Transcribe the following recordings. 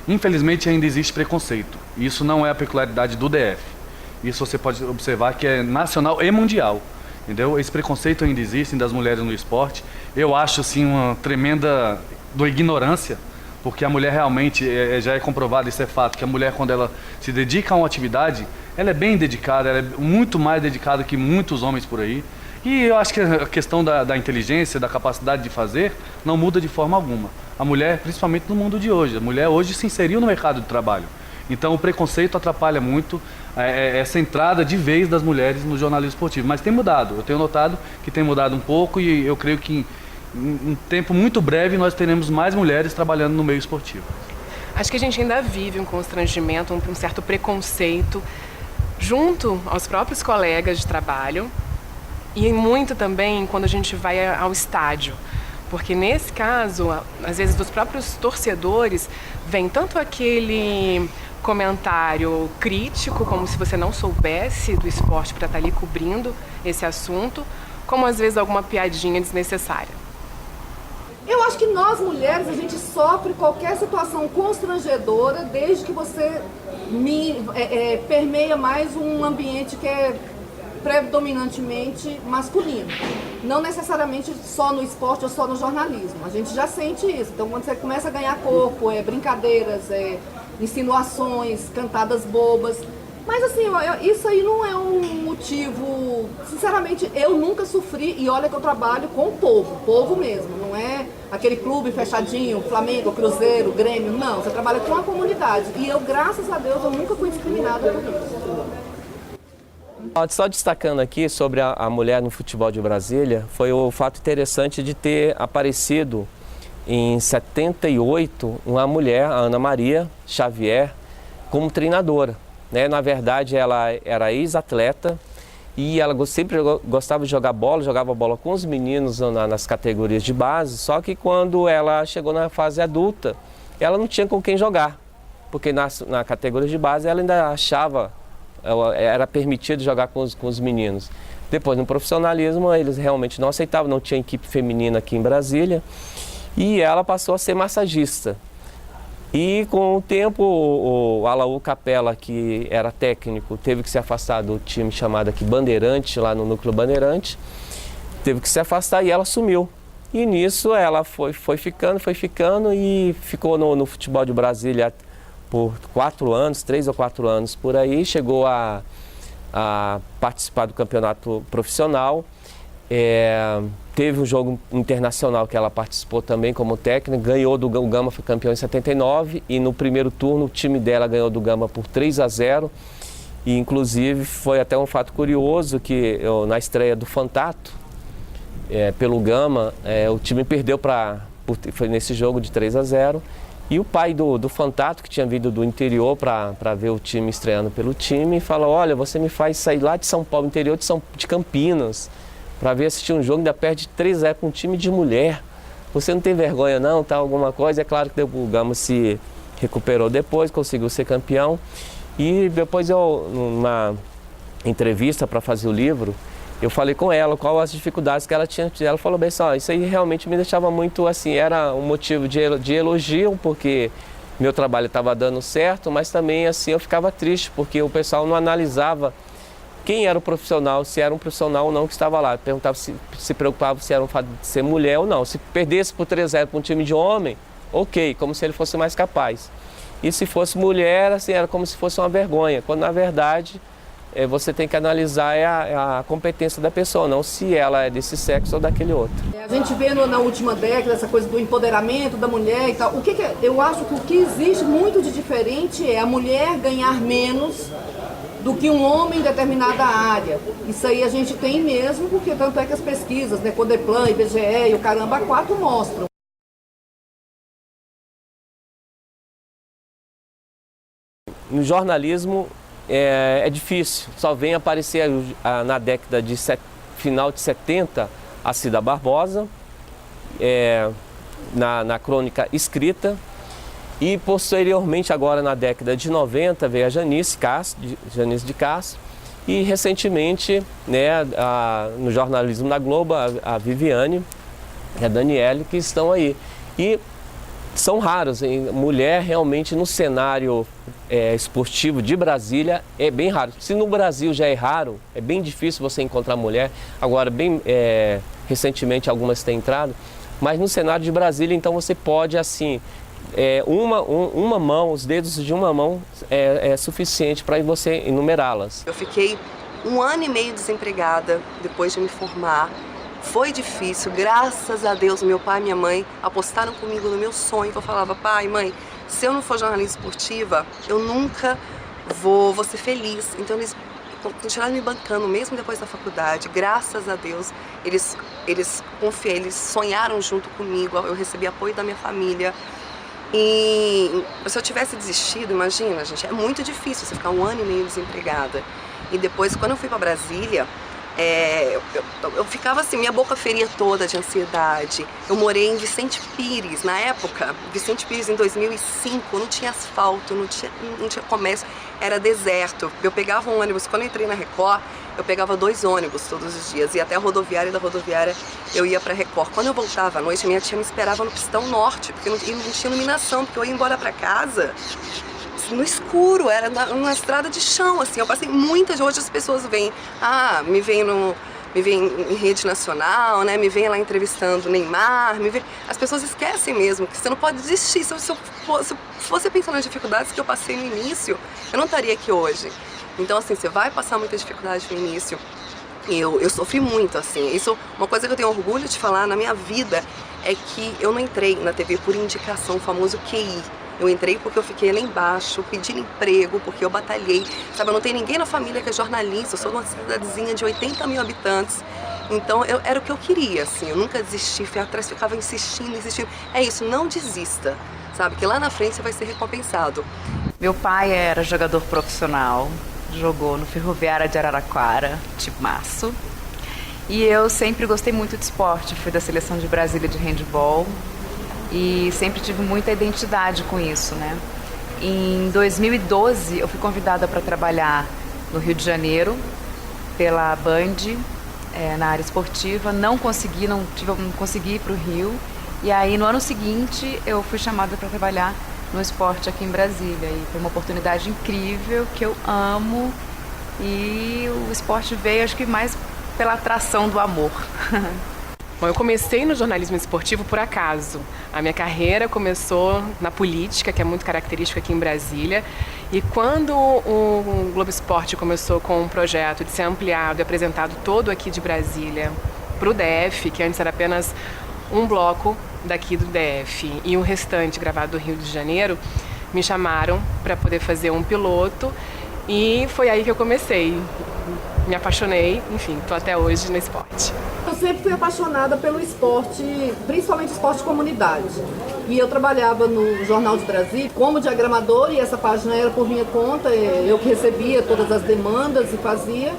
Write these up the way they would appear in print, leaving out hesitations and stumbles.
Infelizmente ainda existe preconceito. Isso não é a peculiaridade do DF. Isso você pode observar que é nacional e mundial. Entendeu? Esse preconceito ainda existe das mulheres no esporte. Eu acho assim uma tremenda ignorância, porque a mulher realmente, já é comprovado, isso é fato, que a mulher quando ela se dedica a uma atividade, ela é bem dedicada, ela é muito mais dedicada que muitos homens por aí. E eu acho que a questão da inteligência, da capacidade de fazer, não muda de forma alguma. A mulher, principalmente no mundo de hoje, a mulher hoje se inseriu no mercado de trabalho. Então o preconceito atrapalha muito essa entrada de vez das mulheres no jornalismo esportivo. Mas tem mudado, eu tenho notado que tem mudado um pouco e eu creio que em um tempo muito breve nós teremos mais mulheres trabalhando no meio esportivo. Acho que a gente ainda vive um constrangimento, um certo preconceito junto aos próprios colegas de trabalho e muito também quando a gente vai ao estádio. Porque nesse caso, às vezes dos próprios torcedores, vem tanto aquele comentário crítico, como se você não soubesse do esporte para estar ali cobrindo esse assunto, como às vezes alguma piadinha desnecessária. Eu acho que nós mulheres, a gente sofre qualquer situação constrangedora desde que você permeia mais um ambiente que é predominantemente masculino. Não necessariamente só no esporte ou só no jornalismo. A gente já sente isso. Então, quando você começa a ganhar corpo, brincadeiras, insinuações, cantadas bobas. Mas assim, isso aí não é um motivo... Sinceramente, eu nunca sofri, e olha que eu trabalho com o povo mesmo. Não é aquele clube fechadinho, Flamengo, Cruzeiro, Grêmio, não. Você trabalha com a comunidade. E eu, graças a Deus, eu nunca fui discriminada por isso. Só destacando aqui sobre a mulher no futebol de Brasília, foi o fato interessante de ter aparecido em 78 uma mulher, a Ana Maria Xavier, como treinadora. Na verdade, ela era ex-atleta e ela sempre gostava de jogar bola, jogava bola com os meninos nas categorias de base, só que quando ela chegou na fase adulta, ela não tinha com quem jogar, porque na categoria de base ela ainda achava, era permitido jogar com os meninos. Depois, no profissionalismo, eles realmente não aceitavam, não tinha equipe feminina aqui em Brasília, e ela passou a ser massagista. E com o tempo, o Alaú Capela, que era técnico, teve que se afastar do time chamado aqui Bandeirante, lá no Núcleo Bandeirante, teve que se afastar e ela sumiu. E nisso ela foi ficando e ficou no futebol de Brasília por 4 anos, 3 ou 4 anos por aí, chegou a participar do campeonato profissional. Teve um jogo internacional que ela participou também como técnica, ganhou do Gama, foi campeão em 79 e no primeiro turno o time dela ganhou do Gama por 3-0 e inclusive foi até um fato curioso que na estreia do Fantato pelo Gama, o time perdeu foi nesse jogo de 3-0 e o pai do Fantato, que tinha vindo do interior para ver o time estreando pelo time, falou: olha, você me faz sair lá de São Paulo, interior de Campinas, para ver assistir um jogo, ainda perde 3-0 com um time de mulher. Você não tem vergonha não, tá? Alguma coisa. É claro que o Gama se recuperou depois, conseguiu ser campeão. E depois numa entrevista para fazer o livro, eu falei com ela quais as dificuldades que ela tinha. Ela falou bem só, isso aí realmente me deixava muito assim, era um motivo de elogio, porque meu trabalho estava dando certo, mas também assim eu ficava triste, porque o pessoal não analisava quem era o profissional, se era um profissional ou não que estava lá. Perguntava se preocupava se era um fato de ser mulher ou não. Se perdesse por 3-0 para um time de homem, ok, como se ele fosse mais capaz. E se fosse mulher, assim, era como se fosse uma vergonha, quando na verdade você tem que analisar a competência da pessoa, não se ela é desse sexo ou daquele outro. A gente vê na última década essa coisa do empoderamento da mulher e tal. Eu acho que o que existe muito de diferente é a mulher ganhar menos do que um homem em determinada área. Isso aí a gente tem mesmo, porque tanto é que as pesquisas, Codeplan, IBGE e o Caramba 4 mostram. No jornalismo é difícil, só vem aparecer na década de final de 70 a Cida Barbosa, na crônica escrita, e posteriormente agora na década de 90 veio a Janice de Castro, e recentemente no jornalismo da Globo a Viviane e a Daniele, que estão aí. E são raros. Mulher realmente no cenário esportivo de Brasília é bem raro. Se no Brasil já é raro, é bem difícil você encontrar mulher. Agora, recentemente algumas têm entrado, mas no cenário de Brasília, então você pode assim, uma mão, os dedos de uma mão é suficiente para você enumerá-las. Eu fiquei 1 ano e meio desempregada depois de me formar. Foi difícil, graças a Deus, meu pai e minha mãe apostaram comigo no meu sonho. Eu falava, pai, mãe, se eu não for jornalista esportiva, eu nunca vou ser feliz. Então eles continuaram me bancando, mesmo depois da faculdade. Graças a Deus, eles sonharam junto comigo, eu recebi apoio da minha família. E se eu tivesse desistido, imagina, gente, é muito difícil você ficar 1 ano e meio desempregada. E depois, quando eu fui para Brasília, eu ficava assim, minha boca feria toda de ansiedade. Eu morei em Vicente Pires, na época, Vicente Pires em 2005, não tinha asfalto, não tinha comércio, era deserto. Eu pegava um ônibus, quando eu entrei na Record, eu pegava 2 ônibus todos os dias, ia até a rodoviária, e da rodoviária eu ia pra Record. Quando eu voltava à noite, minha tia me esperava no Pistão Norte, porque não tinha iluminação, porque eu ia embora pra casa no escuro, era numa estrada de chão, assim. Eu passei muitas, hoje as pessoas vêm, me veem em rede nacional, né? Me veem lá entrevistando Neymar, as pessoas esquecem mesmo que você não pode desistir. Se você pensar nas dificuldades que eu passei no início, eu não estaria aqui hoje. Então, assim, você vai passar muita dificuldade no início. Eu sofri muito, assim. Isso, uma coisa que eu tenho orgulho de falar na minha vida é que eu não entrei na TV por indicação, o famoso QI. Eu entrei porque eu fiquei lá embaixo, pedindo emprego, porque eu batalhei. Sabe, eu não tenho ninguém na família que é jornalista, eu sou uma cidadezinha de 80 mil habitantes. Então, era o que eu queria, assim. Eu nunca desisti, fui atrás, ficava insistindo. É isso, não desista, sabe? Que lá na frente você vai ser recompensado. Meu pai era jogador profissional, jogou no Ferroviária de Araraquara, timaço. E eu sempre gostei muito de esporte, fui da seleção de Brasília de handebol. E sempre tive muita identidade com isso, né? Em 2012, eu fui convidada para trabalhar no Rio de Janeiro, pela Band, na área esportiva. Não consegui ir para o Rio. E aí, no ano seguinte, eu fui chamada para trabalhar no esporte aqui em Brasília. E foi uma oportunidade incrível, que eu amo. E o esporte veio, acho que mais pela atração do amor. Bom, eu comecei no jornalismo esportivo por acaso. A minha carreira começou na política, que é muito característica aqui em Brasília. E quando o Globo Esporte começou com um projeto de ser ampliado e apresentado todo aqui de Brasília para o DF, que antes era apenas um bloco daqui do DF e o restante gravado do Rio de Janeiro, me chamaram para poder fazer um piloto e foi aí que eu comecei. Me apaixonei, enfim, estou até hoje no esporte. Eu sempre fui apaixonada pelo esporte, principalmente esporte de comunidade. E eu trabalhava no Jornal de Brasília como diagramadora, e essa página era por minha conta, eu que recebia todas as demandas e fazia.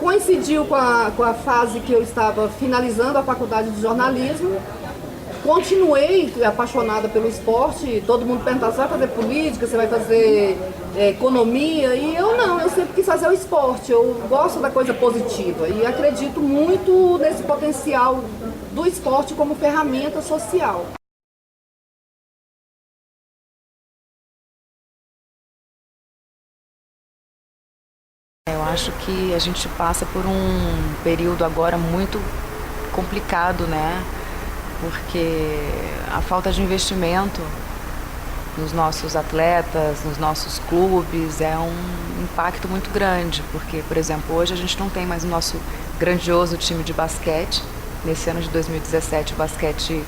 Coincidiu com a fase que eu estava finalizando a faculdade de jornalismo. Continuei apaixonada pelo esporte, todo mundo perguntava, você vai fazer política, você vai fazer economia? E eu não, eu sempre quis fazer o esporte, eu gosto da coisa positiva e acredito muito nesse potencial do esporte como ferramenta social. Eu acho que a gente passa por um período agora muito complicado, né? Porque a falta de investimento nos nossos atletas, nos nossos clubes, é um impacto muito grande. Porque, por exemplo, hoje a gente não tem mais o nosso grandioso time de basquete. Nesse ano de 2017 o basquete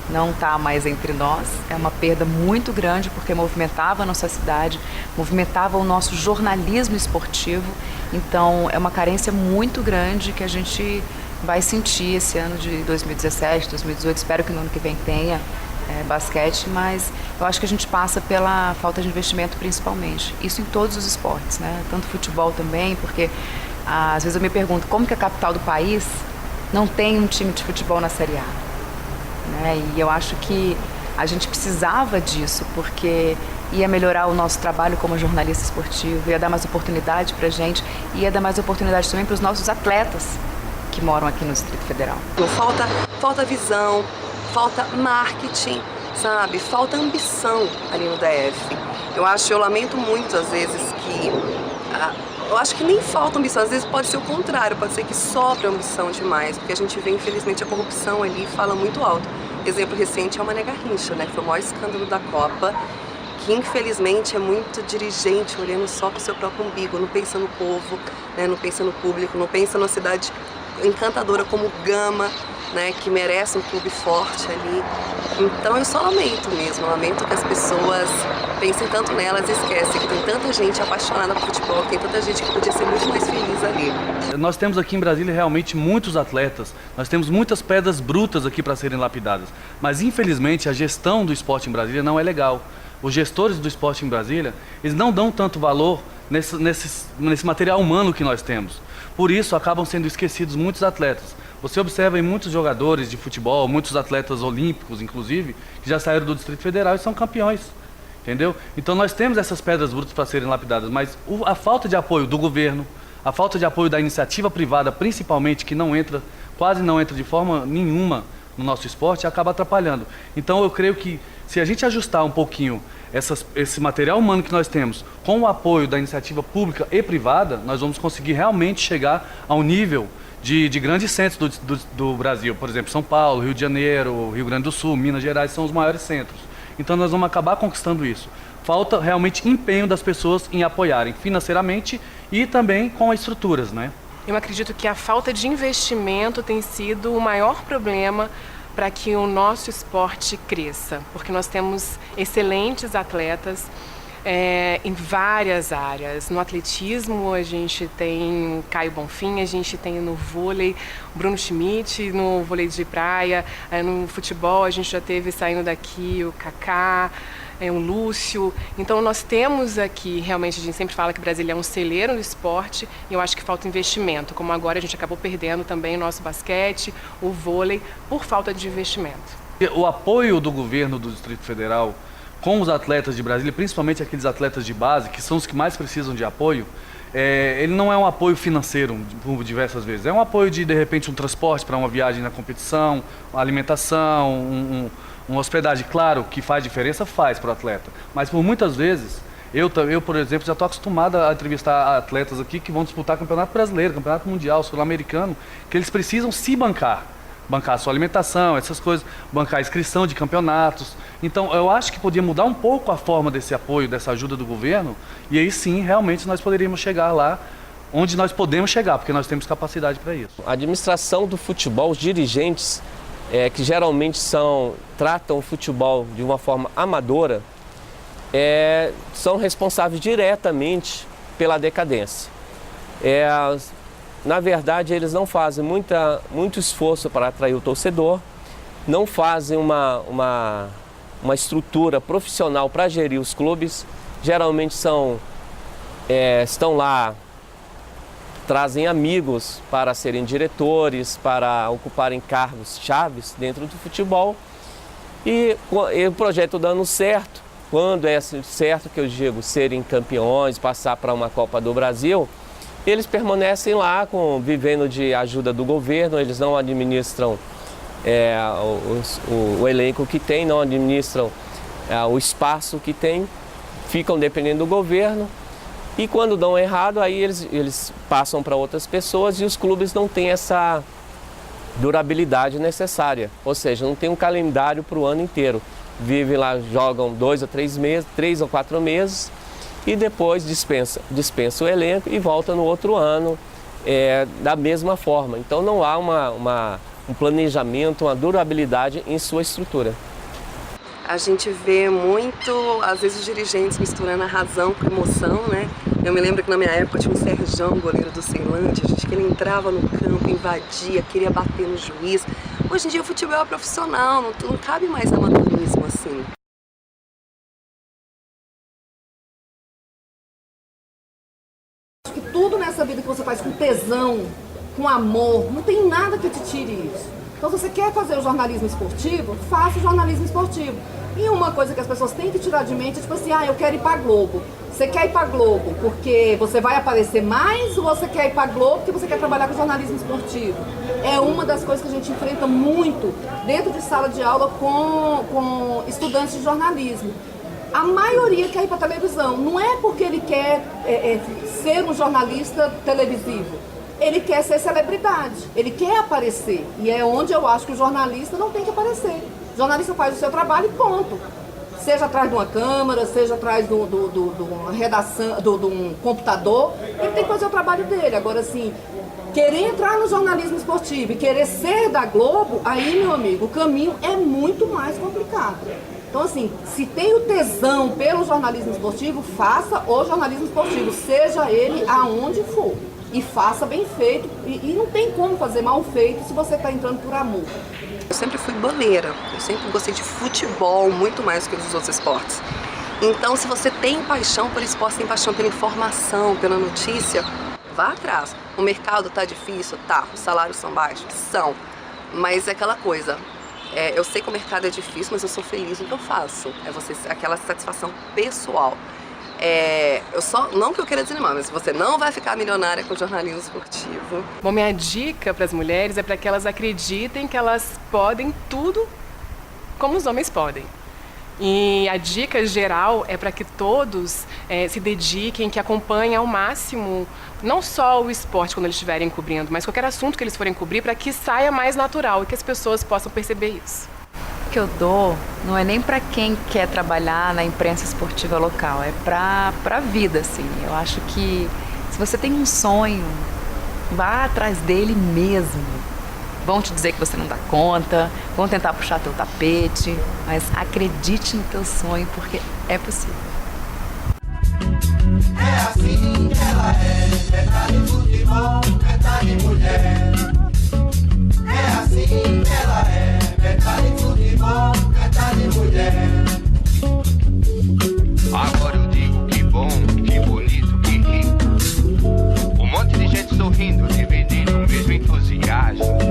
não está mais entre nós. É uma perda muito grande porque movimentava a nossa cidade, movimentava o nosso jornalismo esportivo. Então é uma carência muito grande que a gente vai sentir esse ano de 2017, 2018. Espero que no ano que vem tenha basquete, mas eu acho que a gente passa pela falta de investimento principalmente. Isso em todos os esportes, né? Tanto futebol também, porque às vezes eu me pergunto como que a capital do país não tem um time de futebol na Série A. Né? E eu acho que a gente precisava disso, porque ia melhorar o nosso trabalho como jornalista esportivo, ia dar mais oportunidade pra gente, ia dar mais oportunidade também para os nossos atletas que moram aqui no Distrito Federal. Falta visão, falta marketing, sabe? Falta ambição ali no DF. Eu lamento muito às vezes que... eu acho que nem falta ambição, às vezes pode ser o contrário, pode ser que sobra ambição demais, porque a gente vê, infelizmente, a corrupção ali fala muito alto. Exemplo recente é o Mané Garrincha, né, que foi o maior escândalo da Copa, que infelizmente é muito dirigente olhando só para o seu próprio umbigo, não pensa no povo, né, não pensa no público, não pensa numa cidade encantadora como Gama, né, que merece um clube forte ali. Então eu só lamento mesmo, lamento que as pessoas pensem tanto nelas e esquecem que tem tanta gente apaixonada por futebol, tem tanta gente que podia ser muito mais feliz ali. Nós temos aqui em Brasília realmente muitos atletas, nós temos muitas pedras brutas aqui para serem lapidadas, mas infelizmente a gestão do esporte em Brasília não é legal. Os gestores do esporte em Brasília, eles não dão tanto valor nesse material humano que nós temos. Por isso acabam sendo esquecidos muitos atletas. Você observa em muitos jogadores de futebol, muitos atletas olímpicos, inclusive, que já saíram do Distrito Federal e são campeões, entendeu? Então nós temos essas pedras brutas para serem lapidadas, mas a falta de apoio do governo, a falta de apoio da iniciativa privada, principalmente, que quase não entra de forma nenhuma no nosso esporte, acaba atrapalhando. Então eu creio que se a gente ajustar um pouquinho esse material humano que nós temos com o apoio da iniciativa pública e privada, nós vamos conseguir realmente chegar ao nível de grandes centros do Brasil. Por exemplo, São Paulo, Rio de Janeiro, Rio Grande do Sul, Minas Gerais são os maiores centros. Então nós vamos acabar conquistando isso. Falta realmente empenho das pessoas em apoiarem financeiramente e também com as estruturas, né? Eu acredito que a falta de investimento tem sido o maior problema para que o nosso esporte cresça, porque nós temos excelentes atletas em várias áreas. No atletismo a gente tem o Caio Bonfim, a gente tem no vôlei o Bruno Schmidt, no vôlei de praia, no futebol a gente já teve saindo daqui o Kaká, o Lúcio. Então nós temos aqui, realmente a gente sempre fala que Brasília é um celeiro no esporte e eu acho que falta investimento, como agora a gente acabou perdendo também o nosso basquete, o vôlei, por falta de investimento. O apoio do governo do Distrito Federal com os atletas de Brasília, principalmente aqueles atletas de base, que são os que mais precisam de apoio, ele não é um apoio financeiro, por diversas vezes. É um apoio de repente, um transporte para uma viagem na competição, uma alimentação, uma hospedagem. Claro que faz diferença, faz para o atleta. Mas por muitas vezes, eu por exemplo, já estou acostumado a entrevistar atletas aqui que vão disputar campeonato brasileiro, campeonato mundial, sul-americano, que eles precisam se bancar a sua alimentação, essas coisas, bancar a inscrição de campeonatos. Então eu acho que podia mudar um pouco a forma desse apoio, dessa ajuda do governo, e aí sim, realmente nós poderíamos chegar lá onde nós podemos chegar, porque nós temos capacidade para isso. A administração do futebol, os dirigentes, que geralmente tratam o futebol de uma forma amadora, são responsáveis diretamente pela decadência. Na verdade, eles não fazem muito esforço para atrair o torcedor, não fazem uma estrutura profissional para gerir os clubes. Geralmente estão lá, trazem amigos para serem diretores, para ocuparem cargos chaves dentro do futebol. E o projeto dando certo, quando é certo que eu digo serem campeões, passar para uma Copa do Brasil, eles permanecem lá vivendo de ajuda do governo, eles não administram o elenco que tem, não administram o espaço que tem, ficam dependendo do governo e quando dão errado, aí eles passam para outras pessoas e os clubes não têm essa durabilidade necessária, ou seja, não tem um calendário para o ano inteiro. Vivem lá, jogam 2 a 3 meses, 3 ou 4 meses, e depois dispensa o elenco e volta no outro ano da mesma forma. Então não há um planejamento, uma durabilidade em sua estrutura. A gente vê muito, às vezes, os dirigentes misturando a razão com a emoção, né? Eu me lembro que na minha época tinha um Serjão, goleiro do Ceilândia, que ele entrava no campo, invadia, queria bater no juiz. Hoje em dia o futebol é profissional, não cabe mais amadorismo assim. Tudo nessa vida que você faz com tesão, com amor, não tem nada que te tire isso. Então, se você quer fazer o jornalismo esportivo, faça o jornalismo esportivo. E uma coisa que as pessoas têm que tirar de mente é tipo assim, eu quero ir pra Globo. Você quer ir para Globo porque você vai aparecer mais ou você quer ir para Globo porque você quer trabalhar com jornalismo esportivo? É uma das coisas que a gente enfrenta muito dentro de sala de aula com estudantes de jornalismo. A maioria quer ir para televisão. Não é porque ele quer ser um jornalista televisivo. Ele quer ser celebridade. Ele quer aparecer. E é onde eu acho que o jornalista não tem que aparecer. O jornalista faz o seu trabalho e ponto. Seja atrás de uma câmera, seja atrás de uma redação, de um computador, ele tem que fazer o trabalho dele. Agora, assim, querer entrar no jornalismo esportivo e querer ser da Globo, aí, meu amigo, o caminho é muito mais complicado. Então, assim, se tem o tesão pelo jornalismo esportivo, faça o jornalismo esportivo, seja ele aonde for. E faça bem feito. E não tem como fazer mal feito se você está entrando por amor. Eu sempre fui boleira, eu sempre gostei de futebol muito mais do que dos outros esportes. Então, se você tem paixão pelo esporte, tem paixão pela informação, pela notícia, vá atrás. O mercado tá difícil? Tá. Os salários são baixos? São. Mas é aquela coisa, eu sei que o mercado é difícil, mas eu sou feliz no que eu faço. É aquela satisfação pessoal. Não que eu queira desanimar, mas você não vai ficar milionária com jornalismo esportivo. Bom, minha dica para as mulheres é para que elas acreditem que elas podem tudo como os homens podem. E a dica geral é para que todos se dediquem, que acompanhem ao máximo, não só o esporte quando eles estiverem cobrindo, mas qualquer assunto que eles forem cobrir, para que saia mais natural e que as pessoas possam perceber isso. O que eu dou não é nem para quem quer trabalhar na imprensa esportiva local, é para a vida, assim. Eu acho que se você tem um sonho, vá atrás dele mesmo. Vão te dizer que você não dá conta, vão tentar puxar teu tapete, mas acredite no teu sonho, porque é possível. É assim que ela é, metade futebol, metade mulher. É assim que ela é, metade futebol, metade mulher. Agora eu digo que bom, que bonito, que rico. Um monte de gente sorrindo, dividindo o mesmo entusiasmo.